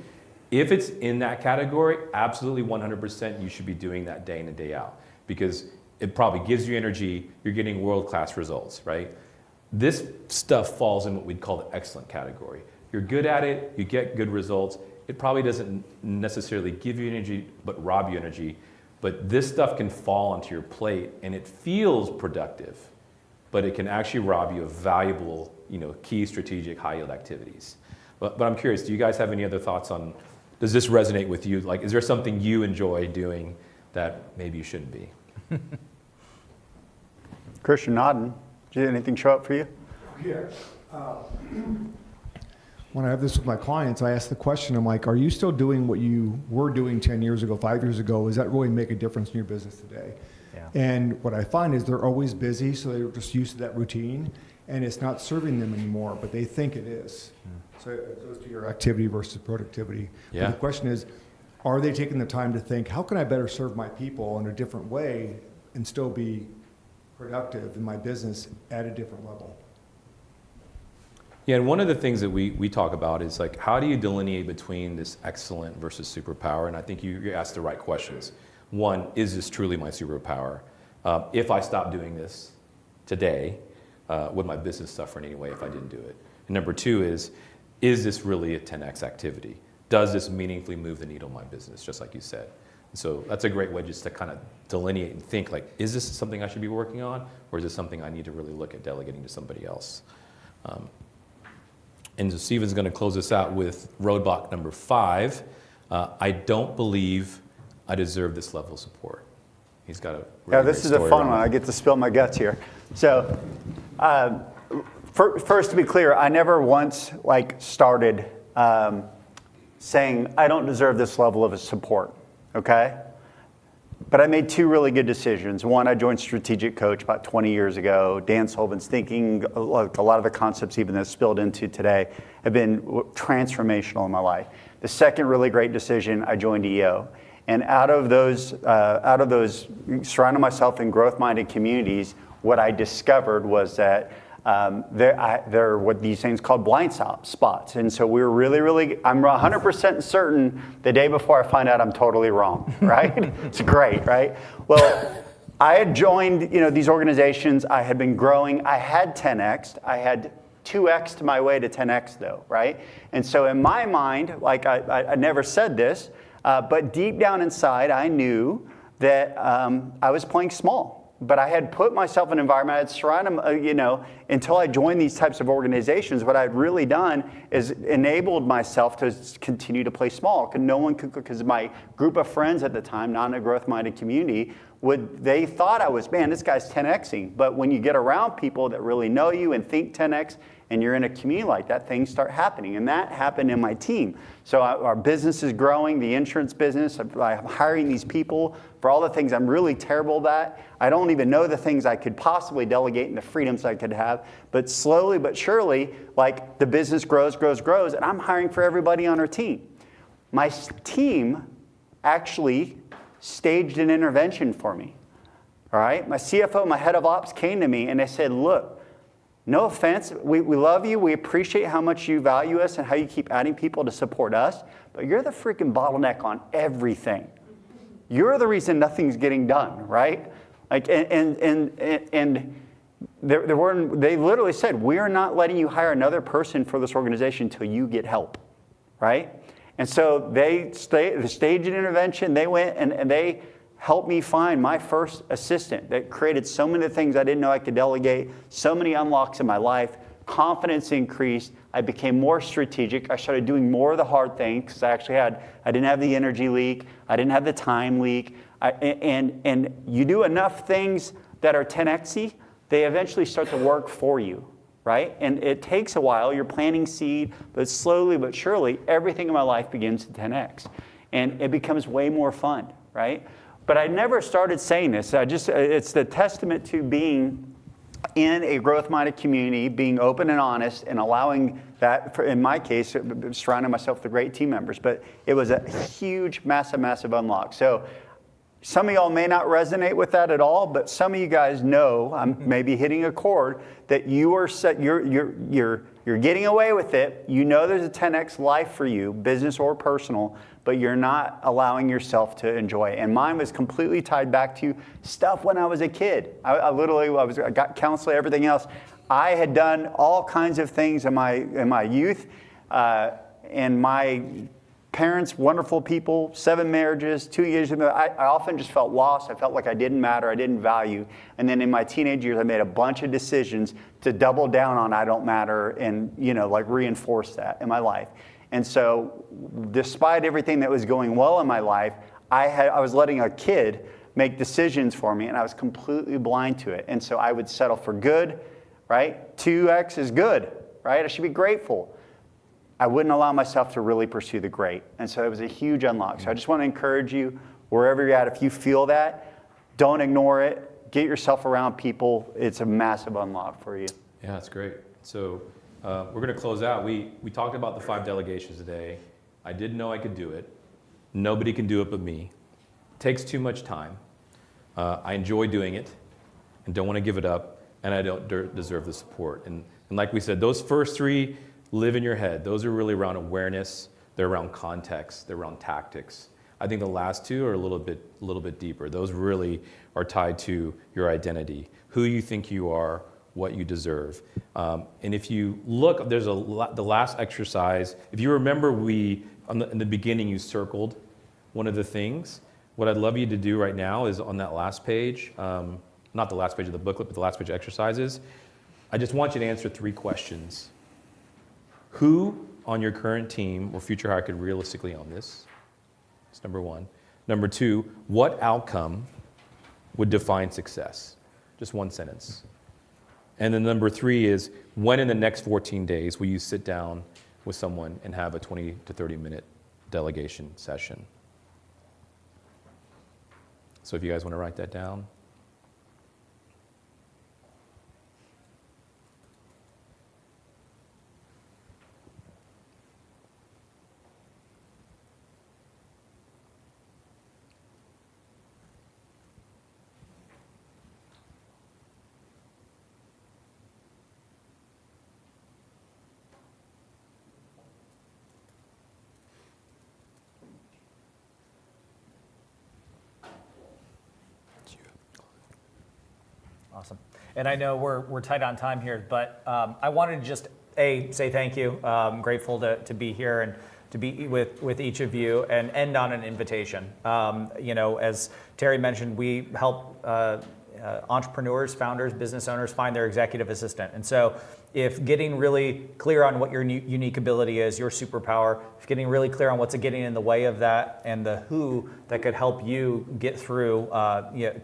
If it's in that category, absolutely 100% you should be doing that day in and day out, because it probably gives you energy, you're getting world-class results, right? This stuff falls in what we'd call the excellent category. You're good at it, you get good results. It probably doesn't necessarily give you energy, but rob you energy. But this stuff can fall onto your plate, and it feels productive, but it can actually rob you of valuable, key strategic high-yield activities. But I'm curious, do you guys have any other thoughts on, does this resonate with you? Like, is there something you enjoy doing that maybe you shouldn't be? Chris, you're nodding. Did anything show up for you? Yeah. when I have this with my clients, I ask the question, I'm like, are you still doing what you were doing 10 years ago, 5 years ago? Does that really make a difference in your business today? Yeah. And what I find is they're always busy, so they're just used to that routine, and it's not serving them anymore, but they think it is. So it goes to your activity versus productivity. Yeah. But the question is, are they taking the time to think, how can I better serve my people in a different way and still be productive in my business at a different level? Yeah, and one of the things that we talk about is like, how do you delineate between this excellent versus superpower? And I think you asked the right questions. One, is this truly my superpower? If I stop doing this today, would my business suffer in any way if I didn't do it? And number two is this really a 10x activity? Does this meaningfully move the needle in my business, just like you said? And so that's a great way just to kind of delineate and think like, is this something I should be working on? Or is this something I need to really look at delegating to somebody else? And so Stephen's going to close us out with roadblock number 5. I don't believe I deserve this level of support. He's got a really This great is a story fun around one. it. I get to spill my guts here. So, first to be clear, I never once started saying I don't deserve this level of support. Okay. But I made 2 really good decisions. One, I joined Strategic Coach about 20 years ago. Dan Sullivan's thinking, like a lot of the concepts even that spilled into today, have been transformational in my life. The second really great decision, I joined EO. And out of those, surrounding myself in growth-minded communities, what I discovered was that there are what these things called blind spots. And so we were really, I'm 100% certain the day before I find out I'm totally wrong, right? It's great, right? Well, I had joined, these organizations. I had been growing. I had 10x. I had 2x to my way to 10x though, right? And so in my mind, I never said this, but deep down inside, I knew that I was playing small. But I had put myself in an environment, I had surrounded, until I joined these types of organizations, what I'd really done is enabled myself to continue to play small. Because my group of friends at the time, not in a growth-minded community, they thought I was, man, this guy's 10xing. But when you get around people that really know you and think 10x, and you're in a community like that, things start happening. And that happened in my team. So our business is growing, the insurance business. I'm hiring these people for all the things I'm really terrible at. I don't even know the things I could possibly delegate and the freedoms I could have. But slowly but surely, the business grows, and I'm hiring for everybody on our team. My team actually staged an intervention for me. All right? My CFO, my head of ops came to me and they said, look, no offense, we love you, we appreciate how much you value us and how you keep adding people to support us, but you're the freaking bottleneck on everything. You're the reason nothing's getting done, right? And they literally said, we are not letting you hire another person for this organization until you get help, right? And so they staged an intervention, they went and they helped me find my first assistant that created so many things I didn't know I could delegate, so many unlocks in my life, confidence increased, I became more strategic, I started doing more of the hard things because I didn't have the energy leak, I didn't have the time leak, and you do enough things that are 10xy, they eventually start to work for you, right? And it takes a while, you're planting seed, but slowly but surely, everything in my life begins to 10x. And it becomes way more fun, right? But I never started saying this. It's the testament to being in a growth-minded community, being open and honest, and allowing that, in my case, surrounding myself with great team members. But it was a huge, massive unlock. So some of y'all may not resonate with that at all, but some of you guys know, I'm maybe hitting a chord, that you're getting away with it. You know there's a 10x life for you, business or personal, but you're not allowing yourself to enjoy it. And mine was completely tied back to stuff when I was a kid. I got counseling, everything else. I had done all kinds of things in my youth, and my parents, wonderful people, 7 marriages, 2 years. I often just felt lost. I felt like I didn't matter. I didn't value. And then in my teenage years, I made a bunch of decisions to double down on I don't matter and reinforce that in my life. And so despite everything that was going well in my life, I was letting a kid make decisions for me, and I was completely blind to it. And so I would settle for good, right? 2x is good, right? I should be grateful. I wouldn't allow myself to really pursue the great. And so it was a huge unlock. So I just want to encourage you, wherever you're at, if you feel that, don't ignore it. Get yourself around people. It's a massive unlock for you. Yeah, that's great. So we're going to close out. We talked about the 5 delegations today. I didn't know I could do it. Nobody can do it but me. It takes too much time. I enjoy doing it and don't want to give it up, and I don't deserve the support. And like we said, those first 3 live in your head. Those are really around awareness. They're around context. They're around tactics. I think the last 2 are a little bit deeper. Those really are tied to your identity, who you think you are, what you deserve. And if you look, there's the last exercise. If you remember, in the beginning you circled one of the things. What I'd love you to do right now is on that last page, not the last page of the booklet, but the last page of exercises. I just want you to answer 3 questions. Who on your current team or future hire could realistically own this? That's number 1. Number 2, what outcome would define success? Just 1 sentence. And then number 3 is, when in the next 14 days will you sit down with someone and have a 20 to 30 minute delegation session? So if you guys want to write that down. Awesome. And I know we're tight on time here, but I wanted to just say thank you. I'm grateful to be here and to be with each of you, and end on an invitation. As Terry mentioned, we help entrepreneurs, founders, business owners find their executive assistant. And so if getting really clear on what your unique ability is, your superpower, if getting really clear on what's getting in the way of that, and the who that could help you get through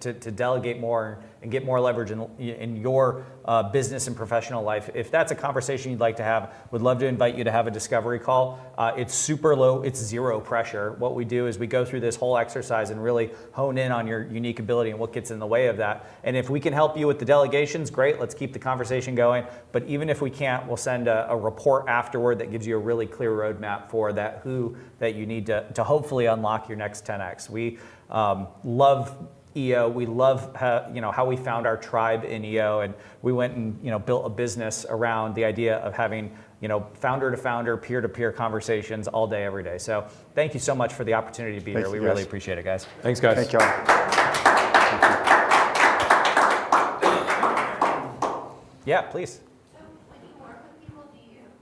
to delegate more and get more leverage in your business and professional life. If that's a conversation you'd like to have, would love to invite you to have a discovery call. It's super low, it's 0 pressure. What we do is we go through this whole exercise and really hone in on your unique ability and what gets in the way of that. And if we can help you with the delegations, great, let's keep the conversation going. But even if we can't, we'll send a report afterward that gives you a really clear roadmap for that who that you need to hopefully unlock your next 10x. We love EO. We love how we found our tribe in EO, and we went and built a business around the idea of having founder to founder, peer to peer conversations all day, every day. So thank you so much for the opportunity to be here. We really appreciate it, guys. Thanks, guys. Thank y'all. Yeah, please. So when you work with people,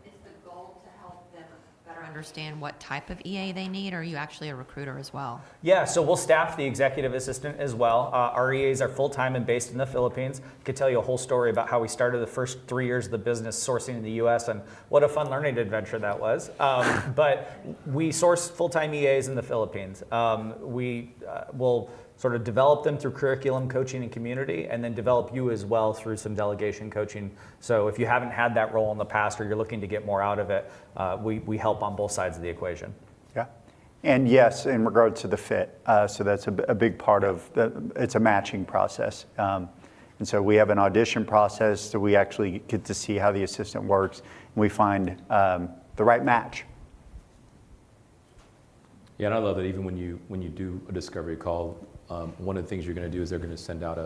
is the goal to help them better understand what type of EA they need, or are you actually a recruiter as well? Yeah, so we'll staff the executive assistant as well. Our EAs are full-time and based in the Philippines. I could tell you a whole story about how we started the first 3 years of the business sourcing in the US, and what a fun learning adventure that was. But we source full-time EAs in the Philippines. We will sort of develop them through curriculum, coaching, and community, and then develop you as well through some delegation coaching. So if you haven't had that role in the past, or you're looking to get more out of it, we help on both sides of the equation. Yeah. And yes, in regard to the fit, so that's a big part of it's a matching process. And so we have an audition process, so we actually get to see how the assistant works, and we find the right match. Yeah, and I love that even when you do a discovery call, one of the things you're going to do is they're going to send out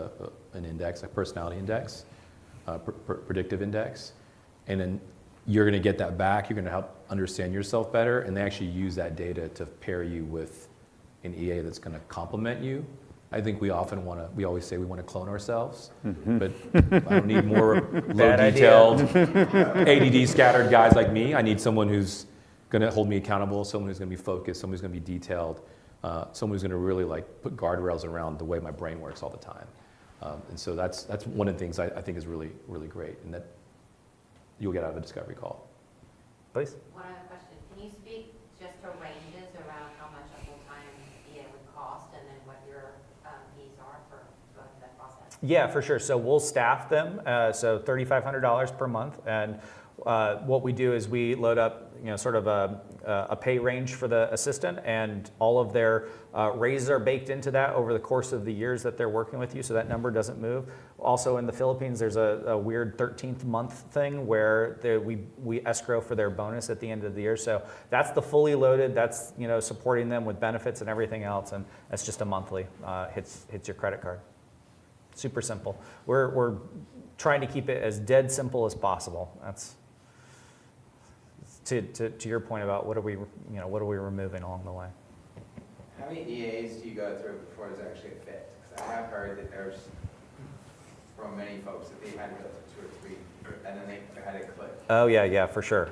an index, a personality index, predictive index, and then you're going to get that back. You're going to help understand yourself better, and they actually use that data to pair you with an EA that's going to complement you. I think we always say we want to clone ourselves, but I don't need more low-detailed, ADD scattered guys like me. I need someone who's going to hold me accountable, someone who's going to be focused, someone who's going to be detailed, someone who's going to really put guardrails around the way my brain works all the time. And so that's one of the things I think is really, really great, and that you'll get out of a discovery call. Please. One other question. Can you speak just to ranges around how much a full-time EA would cost, and then what your fees are for going through that process? Yeah, for sure. So we'll staff them, so $3,500 per month, and what we do is we load up, sort of a pay range for the assistant, and all of their raises are baked into that over the course of the years that they're working with you, so that number doesn't move. Also in the Philippines, there's a weird 13th month thing where we escrow for their bonus at the end of the year. So that's the fully loaded, that's supporting them with benefits and everything else, and that's just a monthly, hits your credit card. Super simple. We're trying to keep it as dead simple as possible. That's to your point about what are we removing along the way. How many EAs do you go through before there's actually a fit? Because I have heard that there's, from many folks, that they had to go through 2 or 3, and then they had it click. Oh yeah, for sure.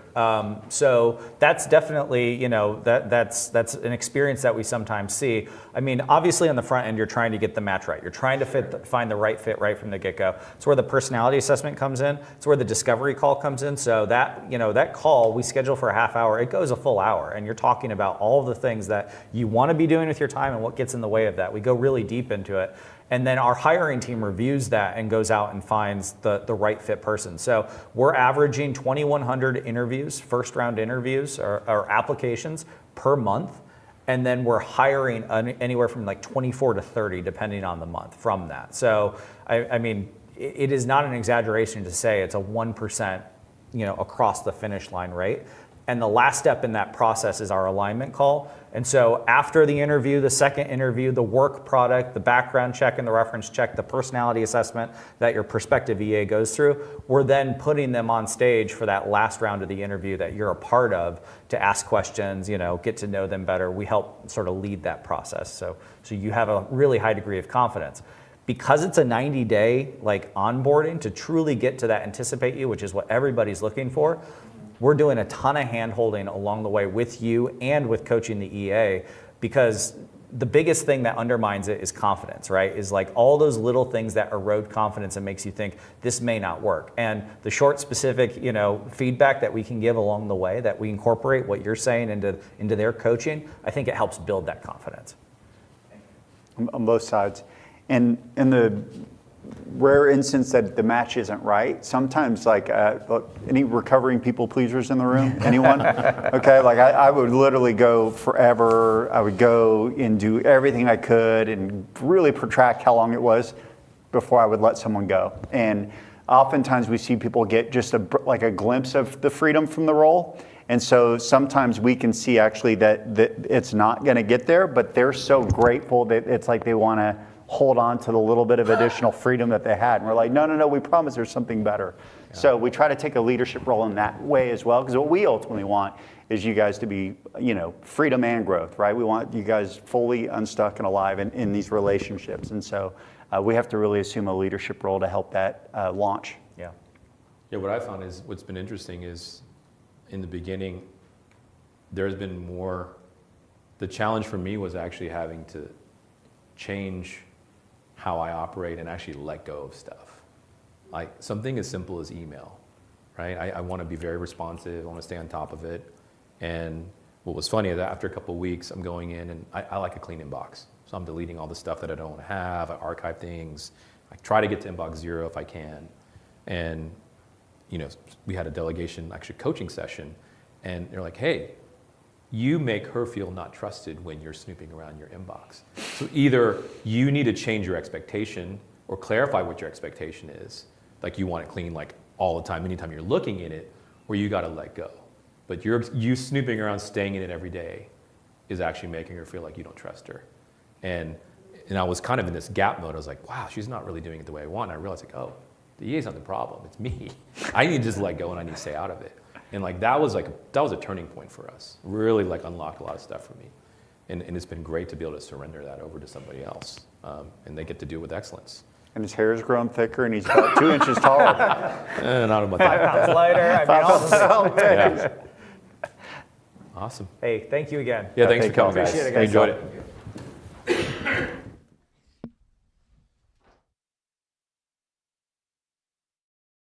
So that's definitely, that's an experience that we sometimes see. I mean, obviously on the front end, you're trying to get the match right. You're trying to find the right fit right from the get-go. It's where the personality assessment comes in. It's where the discovery call comes in. So that, that call we schedule for a half hour, it goes a full hour, and you're talking about all of the things that you want to be doing with your time and what gets in the way of that. We go really deep into it. And then our hiring team reviews that and goes out and finds the right fit person. So we're averaging 2,100 interviews, first round interviews or applications per month. And then we're hiring anywhere from like 24 to 30, depending on the month from that. So, I mean, it is not an exaggeration to say it's a 1%, across the finish line rate. And the last step in that process is our alignment call. And so after the interview, the second interview, the work product, the background check and the reference check, the personality assessment that your prospective EA goes through, we're then putting them on stage for that last round of the interview that you're a part of to ask questions, get to know them better. We help sort of lead that process. So you have a really high degree of confidence. Because it's a 90-day onboarding to truly get to that anticipate you, which is what everybody's looking for, we're doing a ton of hand-holding along the way with you and with coaching the EA, because the biggest thing that undermines it is confidence, right? Is all those little things that erode confidence and makes you think this may not work. And the short, specific, feedback that we can give along the way, that we incorporate what you're saying into their coaching, I think it helps build that confidence. On both sides. And in the rare instance that the match isn't right, sometimes any recovering people pleasers in the room? Anyone? Okay, I would literally go forever. I would go and do everything I could and really protract how long it was before I would let someone go. And oftentimes we see people get just a glimpse of the freedom from the role. And so sometimes we can see actually that it's not going to get there, but they're so grateful that it's like they want to hold on to the little bit of additional freedom that they had. And we're like, no, we promise there's something better. Yeah. So we try to take a leadership role in that way as well, because what we ultimately want is you guys to be, freedom and growth, right? We want you guys fully unstuck and alive in these relationships. And so we have to really assume a leadership role to help that launch. Yeah. Yeah, what I found is what's been interesting is in the beginning, there's been more, the challenge for me was actually having to change how I operate and actually let go of stuff. Like something as simple as email, right? I want to be very responsive. I want to stay on top of it. And what was funny is that after a couple of weeks, I'm going in and I like a clean inbox. So I'm deleting all the stuff that I don't want to have. I archive things. I try to get to inbox 0 if I can. And, we had a delegation, actually coaching session, and they're like, hey, you make her feel not trusted when you're snooping around your inbox. So either you need to change your expectation or clarify what your expectation is. Like you want it clean all the time, anytime you're looking in it, or you got to let go. But you snooping around, staying in it every day is actually making her feel like you don't trust her. And I was kind of in this gap mode. I was like, wow, she's not really doing it the way I want. And I realized the EA's not the problem. It's me. I need to just let go and I need to stay out of it. And that was a turning point for us. Really unlocked a lot of stuff for me. And it's been great to be able to surrender that over to somebody else. And they get to do it with excellence. And his hair's grown thicker and he's about 2 inches taller.5 Not about pounds lighter. 5 pounds lighter. Yeah. Awesome. Hey, thank you again. Yeah, thanks for coming, guys. Appreciate it, I guys. enjoyed it.